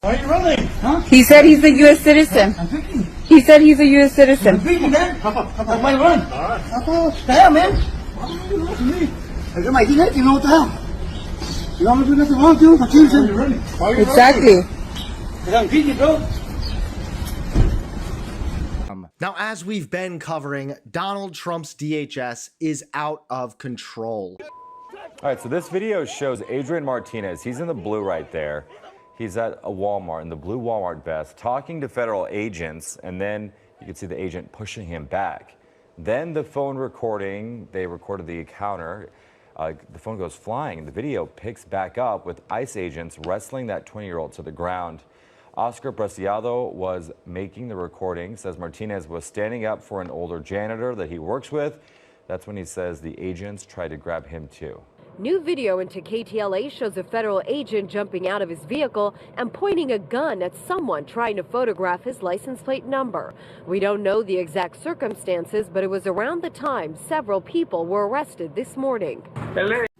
Why are you running? Huh? He said he's a U.S. citizen. I'm picking. He said he's a U.S. citizen. I'm picking, man. Why run? What the hell, man? Why are you running to me? I got my head, you know what the hell? You don't want to do nothing wrong, dude. I'm choosing. Why are you running? Why are you Exactly. running? Because I'm picking, bro. Now, as we've been covering, Donald Trump's DHS is out of control. All right, so this video shows Adrian Martinez. He's in the blue right there. He's at a Walmart in the blue Walmart vest talking to federal agents, and then you can see the agent pushing him back. Then the phone recording, they recorded the encounter. The phone goes flying. The video picks back up with ICE agents wrestling that 20-year-old to the ground. Oscar Preciado was making the recording, says Martinez was standing up for an older janitor that he works with. That's when he says the agents tried to grab him too. New video into KTLA shows a federal agent jumping out of his vehicle and pointing a gun at someone trying to photograph his license plate number. We don't know the exact circumstances, but it was around the time several people were arrested this morning.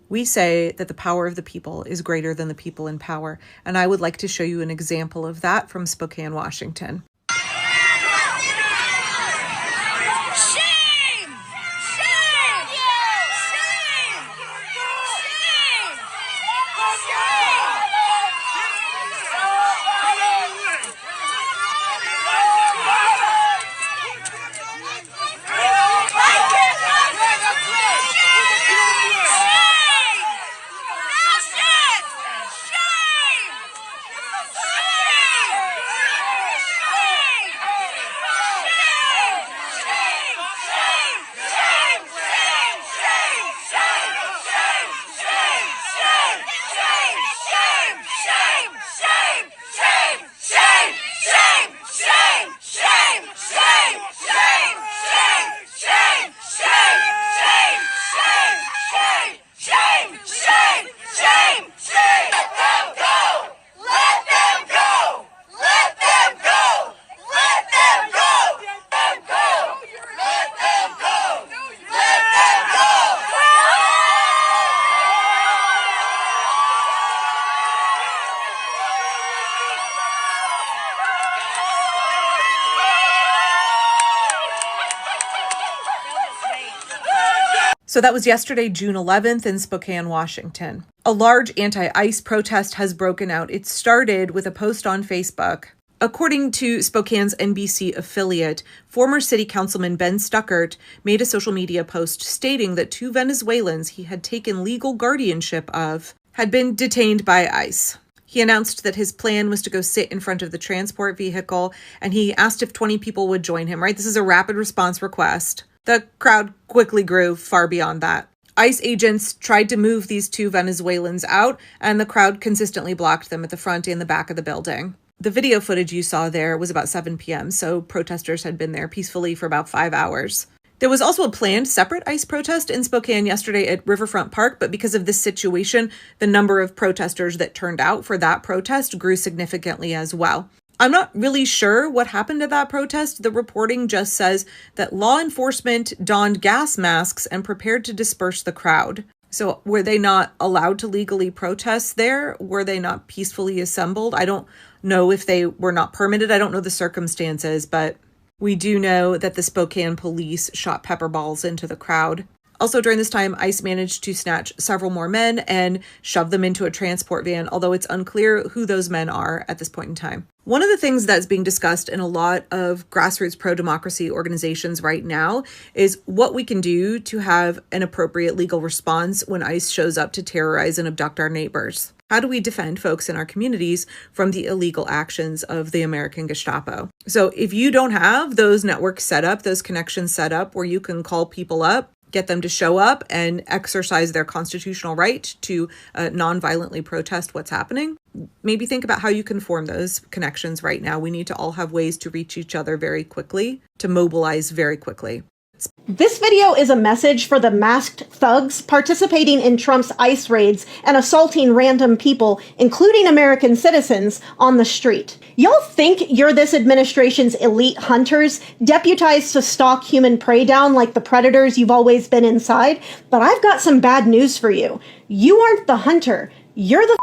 We say that the power of the people is greater than the people in power, and I would like to show you an example of that from Spokane, Washington. So that was yesterday, June 11th in Spokane, Washington. A large anti-ICE protest has broken out. It started with a post on Facebook. According to Spokane's NBC affiliate, former city councilman Ben Stuckert made a social media post stating that 2 Venezuelans he had taken legal guardianship of had been detained by ICE. He announced that his plan was to go sit in front of the transport vehicle, and he asked if 20 people would join him, right? This is a rapid response request. The crowd quickly grew far beyond that. ICE agents tried to move these 2 Venezuelans out, and the crowd consistently blocked them at the front and the back of the building. The video footage you saw there was about 7 p.m., so protesters had been there peacefully for about 5 hours. There was also a planned separate ICE protest in Spokane yesterday at Riverfront Park, but because of this situation, the number of protesters that turned out for that protest grew significantly as well. I'm not really sure what happened at that protest. The reporting just says that law enforcement donned gas masks and prepared to disperse the crowd. So were they not allowed to legally protest there? Were they not peacefully assembled? I don't know if they were not permitted. I don't know the circumstances, but we do know that the Spokane police shot pepper balls into the crowd. Also, during this time, ICE managed to snatch several more men and shove them into a transport van, although it's unclear who those men are at this point in time. One of the things that's being discussed in a lot of grassroots pro-democracy organizations right now is what we can do to have an appropriate legal response when ICE shows up to terrorize and abduct our neighbors. How do we defend folks in our communities from the illegal actions of the American Gestapo? So if you don't have those networks set up, those connections set up where you can call people up, get them to show up and exercise their constitutional right to non-violently protest what's happening, maybe think about how you can form those connections right now. We need to all have ways to reach each other very quickly, to mobilize very quickly. This video is a message for the masked thugs participating in Trump's ICE raids and assaulting random people, including American citizens, on the street. Y'all think you're this administration's elite hunters, deputized to stalk human prey down like the predators you've always been inside? But I've got some bad news for you. You aren't the hunter. You're the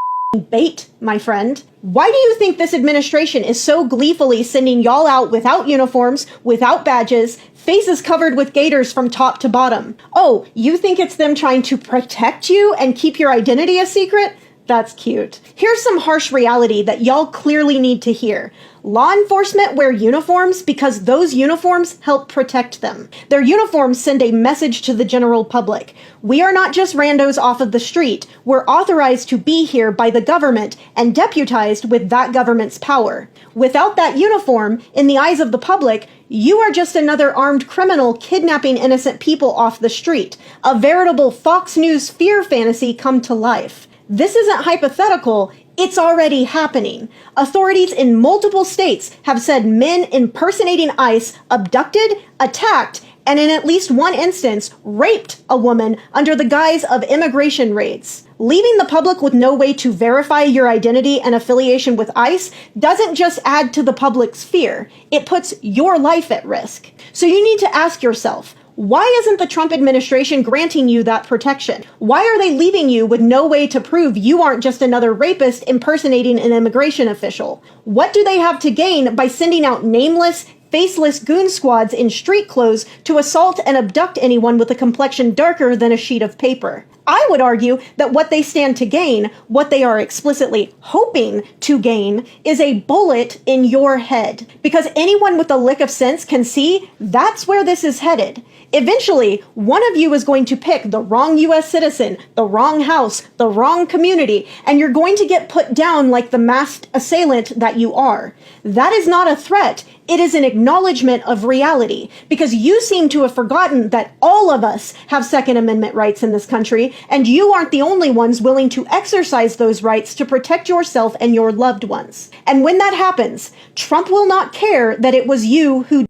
bait, my friend. Why do you think this administration is so gleefully sending y'all out without uniforms, without badges, faces covered with gaiters from top to bottom? Oh, you think it's them trying to protect you and keep your identity a secret? That's cute. Here's some harsh reality that y'all clearly need to hear. Law enforcement wear uniforms because those uniforms help protect them. Their uniforms send a message to the general public. We are not just randos off of the street. We're authorized to be here by the government and deputized with that government's power. Without that uniform, in the eyes of the public, you are just another armed criminal kidnapping innocent people off the street. A veritable Fox News fear fantasy come to life. This isn't hypothetical, it's already happening. Authorities in multiple states have said men impersonating ICE abducted, attacked, and in at least one instance, raped a woman under the guise of immigration raids. Leaving the public with no way to verify your identity and affiliation with ICE doesn't just add to the public's fear, it puts your life at risk. So you need to ask yourself, why isn't the Trump administration granting you that protection? Why are they leaving you with no way to prove you aren't just another rapist impersonating an immigration official? What do they have to gain by sending out nameless, faceless goon squads in street clothes to assault and abduct anyone with a complexion darker than a sheet of paper? I would argue that what they stand to gain, what they are explicitly hoping to gain, is a bullet in your head. Because anyone with a lick of sense can see that's where this is headed. Eventually, one of you is going to pick the wrong US citizen, the wrong house, the wrong community, and you're going to get put down like the masked assailant that you are. That is not a threat. It is an acknowledgement of reality, because you seem to have forgotten that all of us have Second Amendment rights in this country, and you aren't the only ones willing to exercise those rights to protect yourself and your loved ones. And when that happens, Trump will not care that it was you who did.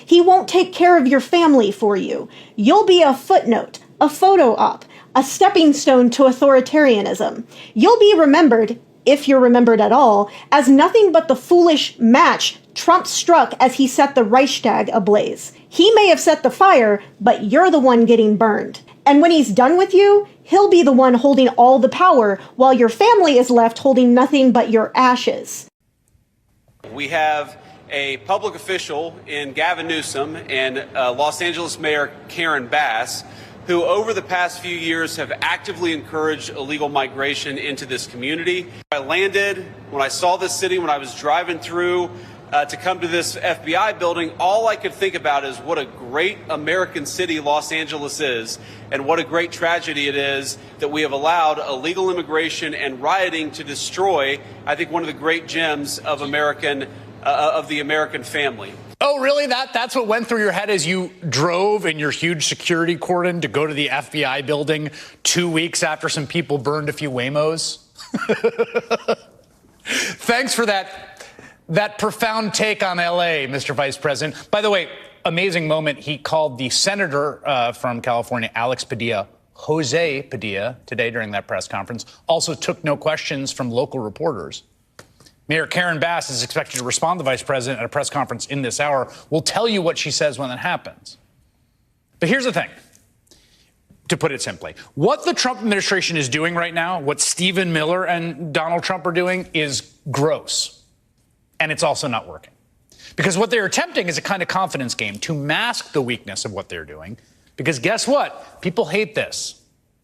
He won't take care of your family for you. You'll be a footnote, a photo op, a stepping stone to authoritarianism. You'll be remembered, if you're remembered at all, as nothing but the foolish match Trump struck as he set the Reichstag ablaze. He may have set the fire, but you're the one getting burned. And when he's done with you, he'll be the one holding all the power, while your family is left holding nothing but your ashes. We have a public official in Gavin Newsom and Los Angeles Mayor Karen Bass, who over the past few years have actively encouraged illegal migration into this community. I landed, when I saw this city, when I was driving through to come to this FBI building, all I could think about is what a great American city Los Angeles is, and what a great tragedy it is that we have allowed illegal immigration and rioting to destroy, I think, one of the great gems of the American family. Oh, really? That's what went through your head as you drove in your huge security cordon to go to the FBI building 2 weeks after some people burned a few Waymos? Thanks for that profound take on L.A., Mr. Vice President. By the way, amazing moment. He called the senator from California, Alex Padilla, Jose Padilla, today during that press conference. Also took no questions from local reporters. Mayor Karen Bass is expected to respond to the vice president at a press conference in this hour. We'll tell you what she says when that happens. But here's the thing, to put it simply. What the Trump administration is doing right now, what Stephen Miller and Donald Trump are doing, is gross. And it's also not working. Because what they're attempting is a kind of confidence game to mask the weakness of what they're doing. Because guess what? People hate this.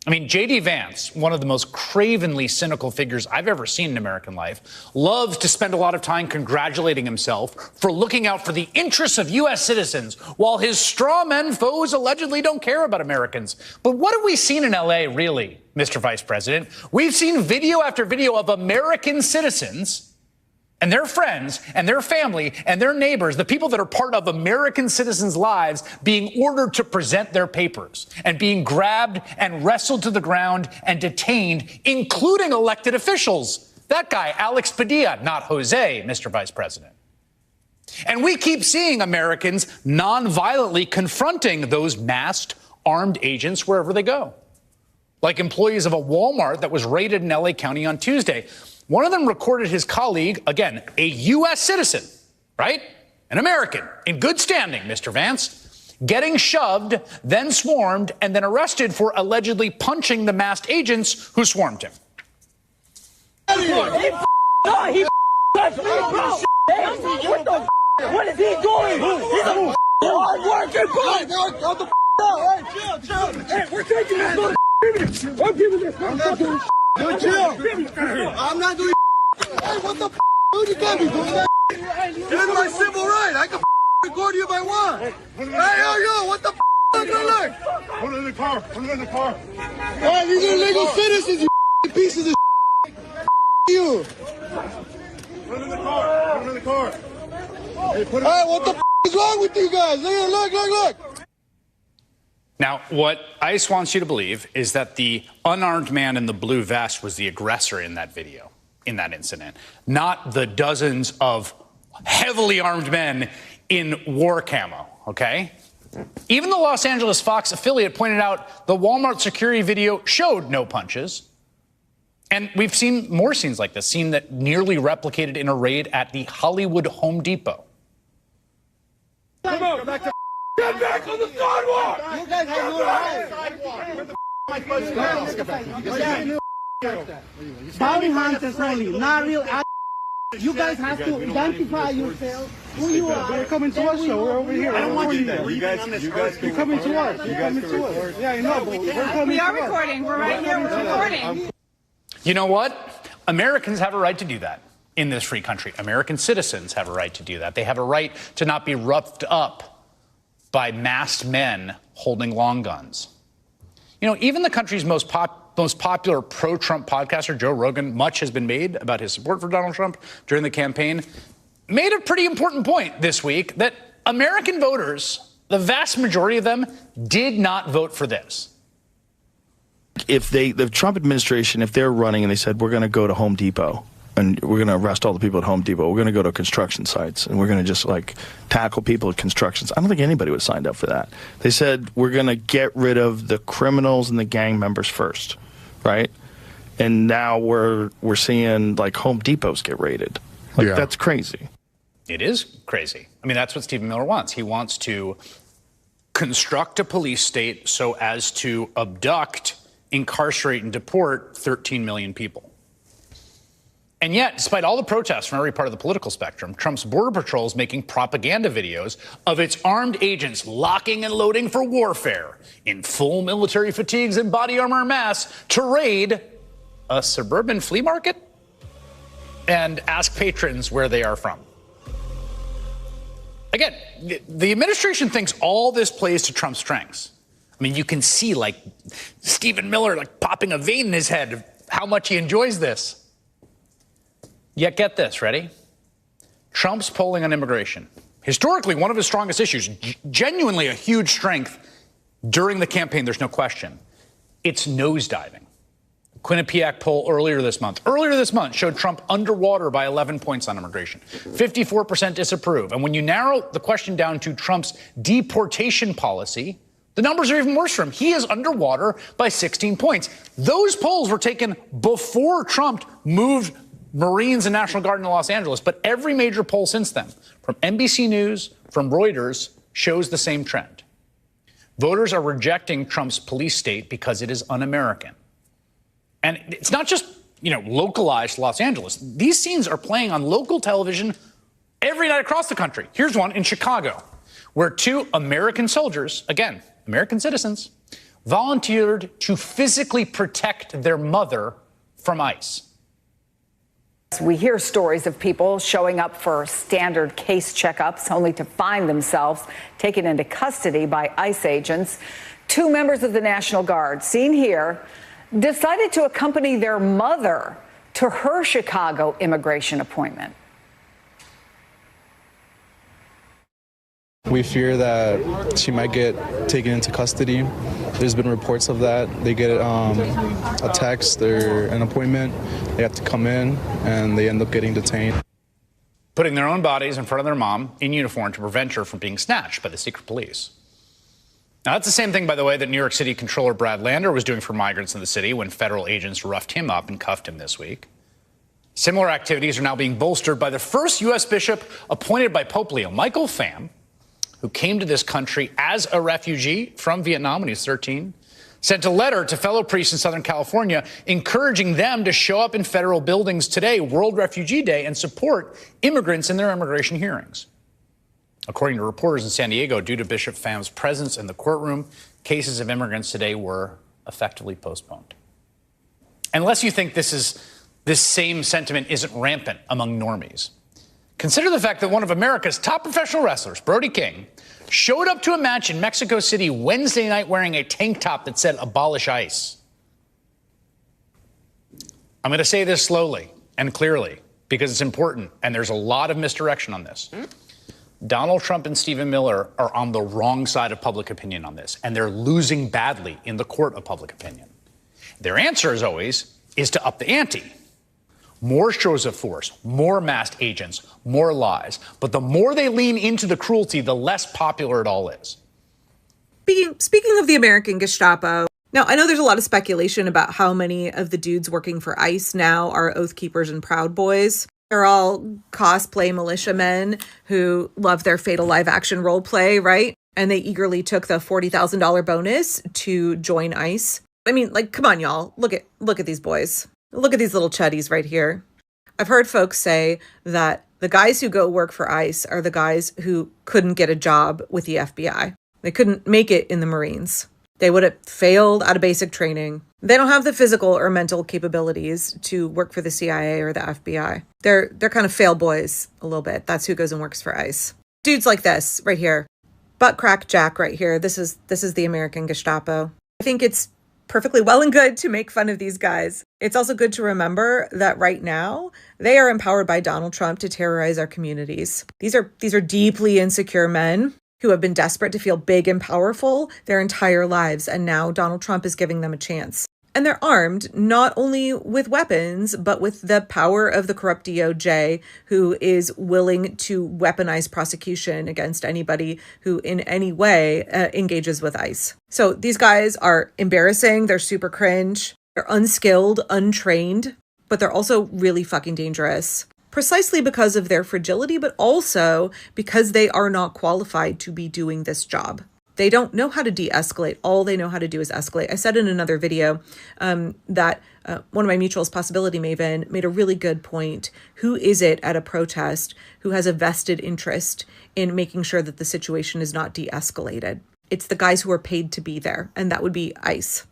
I mean, J.D. Vance, one of the most cravenly cynical figures I've ever seen in American life, loves to spend a lot of time congratulating himself for looking out for the interests of U.S. citizens, while his straw men foes allegedly don't care about Americans. But what have we seen in L.A., really, Mr. Vice President? We've seen video after video of American citizens and their friends and their family and their neighbors, the people that are part of American citizens' lives, being ordered to present their papers and being grabbed and wrestled to the ground and detained, including elected officials. That guy, Alex Padilla, not Jose, Mr. Vice President. And we keep seeing Americans non-violently confronting those masked, armed agents wherever they go. Like employees of a Walmart that was raided in L.A. County on Tuesday. One of them recorded his colleague, again, a U.S. citizen, right? An American, in good standing, Mr. Vance, getting shoved, then swarmed, and then arrested for allegedly punching the masked agents who swarmed him. No, he touched me, bro. Hey, what the what is he doing? He's a hard working bro. What the out? Hey, chill. Hey, we're taking this. I'm giving this. Yo, chill. I'm not doing. Hey, what the dude? You can't be doing that. This is my civil right. I can record you if I want. Hey, yo, what the look? Put it in the car. Put it in the car. Hey, these are legal citizens, you pieces of you. Put it in the car. Put it in the car. Hey, what the is wrong with you guys? Look. Now, what ICE wants you to believe is that the unarmed man in the blue vest was the aggressor in that video, in that incident, not the dozens of heavily armed men in war camo, okay? Even the Los Angeles Fox affiliate pointed out the Walmart security video showed no punches. And we've seen more scenes like this, scene that nearly replicated in a raid at the Hollywood Home Depot. Come on, get back on the sidewalk! You guys have no right. Bounty hunters only, not real. You guys have to identify yourself, who you are. They're coming to us, so we're over here. I don't want you there. You guys, you're coming to us. You're coming to us. Yeah, I know, but we're coming. We are recording. We're right here. We're recording. You know what? Americans have a right to do that in this free country. American citizens have a right to do that. They have a right to not be roughed up by masked men holding long guns. You know, even the country's most popular pro-Trump podcaster, Joe Rogan, much has been made about his support for Donald Trump during the campaign, made a pretty important point this week that American voters, the vast majority of them, did not vote for this. If the Trump administration, if they're running and they said, we're going to go to Home Depot and we're going to arrest all the people at Home Depot, we're going to go to construction sites and we're going to just like tackle people at constructions, I don't think anybody would have signed up for that. They said, we're going to get rid of the criminals and the gang members first, right? And now we're seeing like Home Depots get raided. Like, that's crazy. It is crazy. I mean, that's what Stephen Miller wants. He wants to construct a police state so as to abduct, incarcerate, and deport 13 million people. And yet, despite all the protests from every part of the political spectrum, Trump's Border Patrol is making propaganda videos of its armed agents locking and loading for warfare in full military fatigues and body armor en masse to raid a suburban flea market and ask patrons where they are from. Again, the administration thinks all this plays to Trump's strengths. I mean, you can see like Stephen Miller like popping a vein in his head of how much he enjoys this. Yet get this, ready? Trump's polling on immigration, historically one of his strongest issues, genuinely a huge strength during the campaign, there's no question. It's nosediving. Quinnipiac poll earlier this month showed Trump underwater by 11 points on immigration. 54% disapprove. And when you narrow the question down to Trump's deportation policy, the numbers are even worse for him. He is underwater by 16 points. Those polls were taken before Trump moved Marines and National Guard in Los Angeles, but every major poll since then, from NBC News, from Reuters, shows the same trend. Voters are rejecting Trump's police state because it is un-American. And it's not just, localized to Los Angeles. These scenes are playing on local television every night across the country. Here's one in Chicago, where 2 American soldiers, again, American citizens, volunteered to physically protect their mother from ICE. We hear stories of people showing up for standard case checkups only to find themselves taken into custody by ICE agents. 2 members of the National Guard, seen here, decided to accompany their mother to her Chicago immigration appointment. We fear that she might get taken into custody. There's been reports of that. They get a text or an appointment. They have to come in, and they end up getting detained. Putting their own bodies in front of their mom in uniform to prevent her from being snatched by the secret police. Now, that's the same thing, by the way, that New York City Controller Brad Lander was doing for migrants in the city when federal agents roughed him up and cuffed him this week. Similar activities are now being bolstered by the first U.S. bishop appointed by Pope Leo, Michael Pham, who came to this country as a refugee from Vietnam when he was 13, sent a letter to fellow priests in Southern California encouraging them to show up in federal buildings today, World Refugee Day, and support immigrants in their immigration hearings. According to reporters in San Diego, due to Bishop Pham's presence in the courtroom, cases of immigrants today were effectively postponed. Unless you think this same sentiment isn't rampant among normies, consider the fact that one of America's top professional wrestlers, Brody King, showed up to a match in Mexico City Wednesday night wearing a tank top that said "Abolish ICE." I'm going to say this slowly and clearly because it's important, and there's a lot of misdirection on this. Donald Trump and Stephen Miller are on the wrong side of public opinion on this, and they're losing badly in the court of public opinion. Their answer, as always, is to up the ante. More shows of force, more masked agents, more lies. But the more they lean into the cruelty, the less popular it all is. Speaking of the American Gestapo, now I know there's a lot of speculation about how many of the dudes working for ICE now are Oathkeepers and Proud Boys. They're all cosplay militiamen who love their fatal live action role play, right? And they eagerly took the $40,000 bonus to join ICE. I mean, like, come on, y'all. Look at these boys. Look at these little chuddies right here. I've heard folks say that the guys who go work for ICE are the guys who couldn't get a job with the FBI. They couldn't make it in the Marines. They would have failed out of basic training. They don't have the physical or mental capabilities to work for the CIA or the FBI. They're kind of fail boys a little bit. That's who goes and works for ICE. Dudes like this right here. Butt crack Jack right here. This is the American Gestapo. I think it's perfectly well and good to make fun of these guys. It's also good to remember that right now they are empowered by Donald Trump to terrorize our communities. These are deeply insecure men who have been desperate to feel big and powerful their entire lives, and now Donald Trump is giving them a chance. And they're armed not only with weapons, but with the power of the corrupt DOJ, who is willing to weaponize prosecution against anybody who in any way engages with ICE. So these guys are embarrassing. They're super cringe. They're unskilled, untrained, but they're also really fucking dangerous. Precisely because of their fragility, but also because they are not qualified to be doing this job. They don't know how to de-escalate. All they know how to do is escalate. I said in another video that one of my mutuals, Possibility Maven, made a really good point. Who is it at a protest who has a vested interest in making sure that the situation is not de-escalated? It's the guys who are paid to be there, and that would be ICE.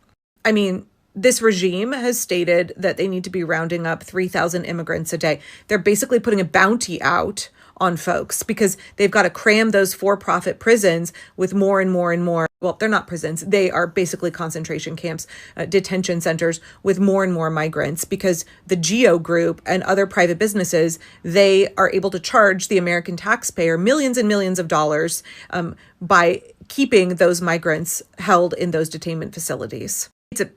I mean, this regime has stated that they need to be rounding up 3,000 immigrants a day. They're basically putting a bounty out on folks because they've got to cram those for-profit prisons with more and more and more. Well, they're not prisons. They are basically concentration camps, detention centers with more and more migrants because the Geo Group and other private businesses, they are able to charge the American taxpayer millions and millions of dollars by keeping those migrants held in those detainment facilities.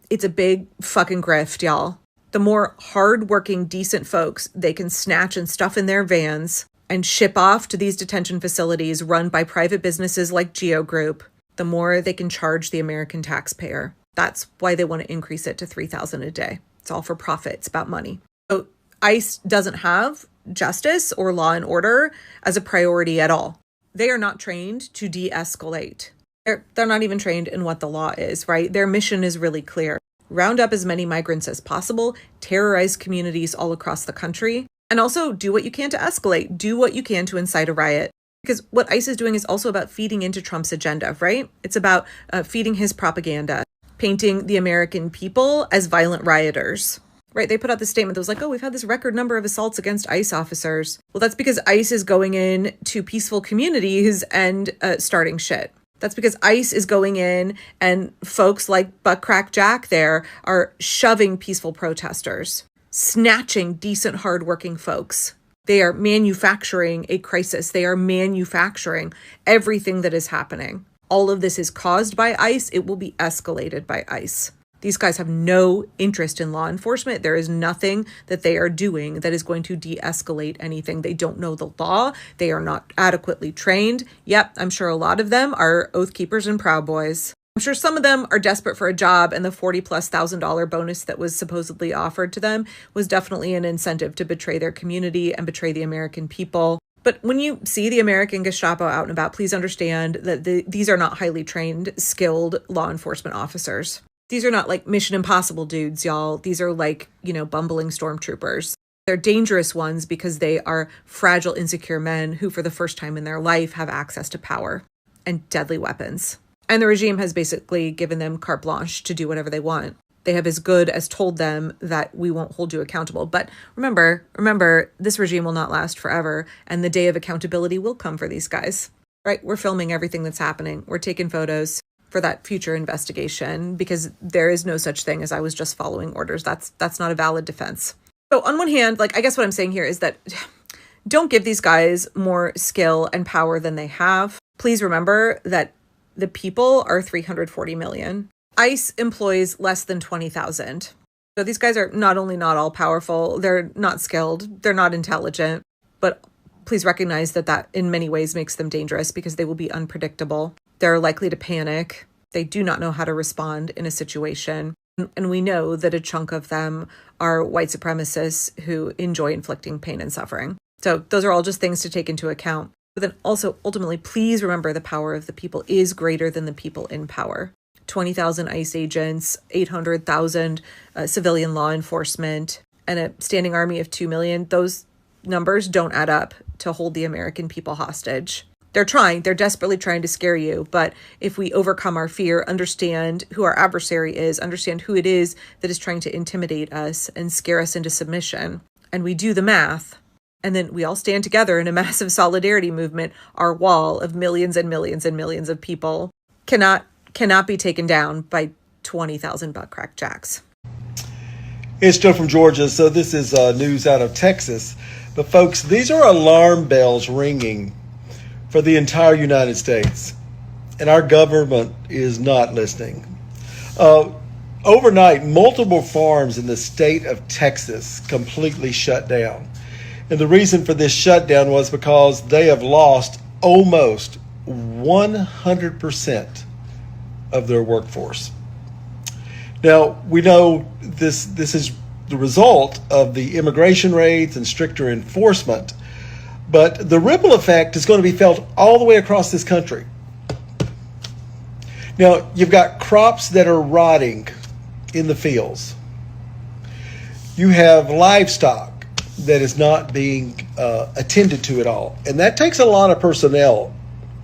It's a big fucking grift, y'all. The more hardworking, decent folks they can snatch and stuff in their vans and ship off to these detention facilities run by private businesses like Geo Group, the more they can charge the American taxpayer. That's why they want to increase it to 3,000 a day. It's all for profit. It's about money. So ICE doesn't have justice or law and order as a priority at all. They are not trained to de-escalate. They're not even trained in what the law is, right? Their mission is really clear. Round up as many migrants as possible, terrorize communities all across the country, and also do what you can to escalate. Do what you can to incite a riot. Because what ICE is doing is also about feeding into Trump's agenda, right? It's about feeding his propaganda, painting the American people as violent rioters, right? They put out this statement that was like, oh, we've had this record number of assaults against ICE officers. Well, that's because ICE is going in to peaceful communities and starting shit. That's because ICE is going in and folks like Butt Crack Jack there are shoving peaceful protesters, snatching decent, hardworking folks. They are manufacturing a crisis. They are manufacturing everything that is happening. All of this is caused by ICE. It will be escalated by ICE. These guys have no interest in law enforcement. There is nothing that they are doing that is going to de-escalate anything. They don't know the law. They are not adequately trained. Yep, I'm sure a lot of them are Oathkeepers and Proud Boys. I'm sure some of them are desperate for a job, and the $40,000+ bonus that was supposedly offered to them was definitely an incentive to betray their community and betray the American people. But when you see the American Gestapo out and about, please understand that these are not highly trained, skilled law enforcement officers. These are not like Mission Impossible dudes, y'all. These are like, bumbling stormtroopers. They're dangerous ones because they are fragile, insecure men who, for the first time in their life, have access to power and deadly weapons. And the regime has basically given them carte blanche to do whatever they want. They have as good as told them that we won't hold you accountable. But remember, this regime will not last forever, and the day of accountability will come for these guys, right? We're filming everything that's happening. We're taking photos for that future investigation because there is no such thing as I was just following orders. That's not a valid defense. So on one hand, I guess what I'm saying here is that don't give these guys more skill and power than they have. Please remember that the people are 340 million. ICE employs less than 20,000. So these guys are not only not all powerful, they're not skilled, they're not intelligent, but please recognize that in many ways makes them dangerous because they will be unpredictable. They're likely to panic. They do not know how to respond in a situation. And we know that a chunk of them are white supremacists who enjoy inflicting pain and suffering. So those are all just things to take into account. But then also, ultimately, please remember the power of the people is greater than the people in power. 20,000 ICE agents, 800,000 civilian law enforcement, and a standing army of 2 million. Those numbers don't add up to hold the American people hostage. They're desperately trying to scare you. But if we overcome our fear, understand who our adversary is, understand who it is that is trying to intimidate us and scare us into submission, and we do the math, and then we all stand together in a massive solidarity movement, our wall of millions and millions and millions of people cannot be taken down by 20,000 butt crack jacks. It's Joe from Georgia. So this is news out of Texas. But folks, these are alarm bells ringing for the entire United States. And our government is not listening. Overnight, multiple farms in the state of Texas completely shut down. And the reason for this shutdown was because they have lost almost 100% of their workforce. Now, we know this is the result of the immigration raids and stricter enforcement, but the ripple effect is going to be felt all the way across this country. Now, you've got crops that are rotting in the fields. You have livestock that is not being attended to at all. And that takes a lot of personnel.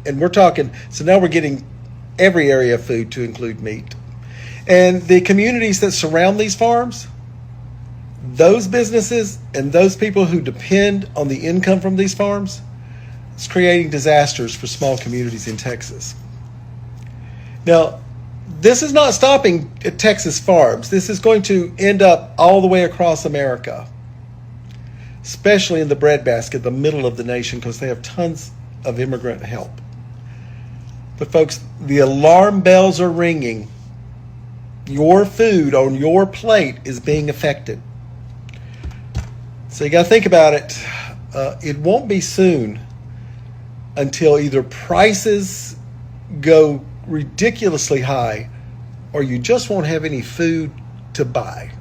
And we're talking, so now we're getting every area of food to include meat. And the communities that surround these farms, those businesses and those people who depend on the income from these farms, it's creating disasters for small communities in Texas. Now, this is not stopping at Texas farms. This is going to end up all the way across America, especially in the breadbasket, the middle of the nation, because they have tons of immigrant help. But folks, the alarm bells are ringing. Your food on your plate is being affected. So you got to think about it. It won't be soon until either prices go ridiculously high or you just won't have any food to buy.